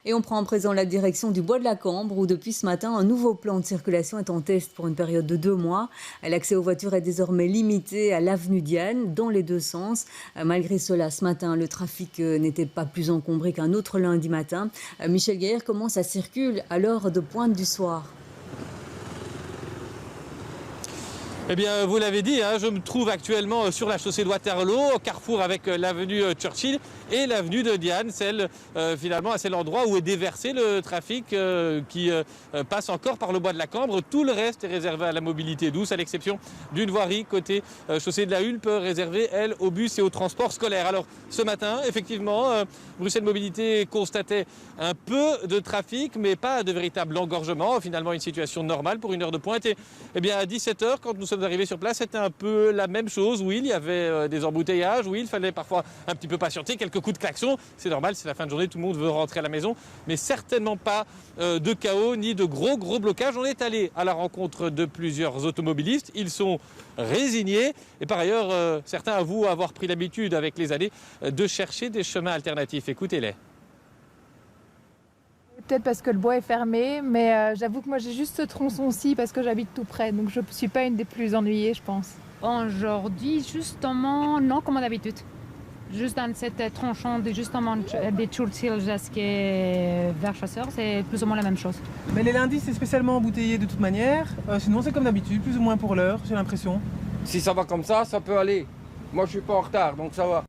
Et on prend à présent la direction du Bois de la Cambre où depuis ce matin, un nouveau plan de circulation est en test pour une période de 2 mois. L'accès aux voitures est désormais limité à l'avenue Diane dans les deux sens. Malgré cela, ce matin, le trafic n'était pas plus encombré qu'un autre lundi matin. Michel Gaillard, comment ça circule à l'heure de pointe du soir? Eh bien, vous l'avez dit, je me trouve actuellement sur la chaussée de Waterloo, au carrefour avec l'avenue Churchill et l'avenue de Diane, finalement, c'est l'endroit où est déversé le trafic qui passe encore par le Bois de la Cambre. Tout le reste est réservé à la mobilité douce, à l'exception d'une voirie côté chaussée de la Hulpe, réservée, elle, aux bus et aux transports scolaires. Alors, ce matin, effectivement, Bruxelles Mobilité constatait un peu de trafic, mais pas de véritable engorgement. Finalement, une situation normale pour une heure de pointe. Et eh bien, à 17h, quand nous sommes arrivés sur place, c'était un peu la même chose. Oui, il y avait des embouteillages. Oui, il fallait parfois un petit peu patienter, quelques coups de klaxon. C'est normal, c'est la fin de journée, tout le monde veut rentrer à la maison. Mais certainement pas de chaos ni de gros blocages. On est allé à la rencontre de plusieurs automobilistes. Ils sont résignés. Et par ailleurs, certains avouent avoir pris l'habitude avec les années de chercher des chemins alternatifs. Écoutez-les. Peut-être parce que le bois est fermé, mais j'avoue que moi j'ai juste ce tronçon-ci parce que j'habite tout près, donc je ne suis pas une des plus ennuyées, je pense. Aujourd'hui, justement, non, comme d'habitude. Juste dans cette tranchant de justement des Churchill jusqu'à vers Chasseur, c'est plus ou moins la même chose. Mais les lundis, c'est spécialement embouteillé de toute manière. Sinon, c'est comme d'habitude, plus ou moins pour l'heure, j'ai l'impression. Si ça va comme ça peut aller. Moi, je suis pas en retard, donc ça va.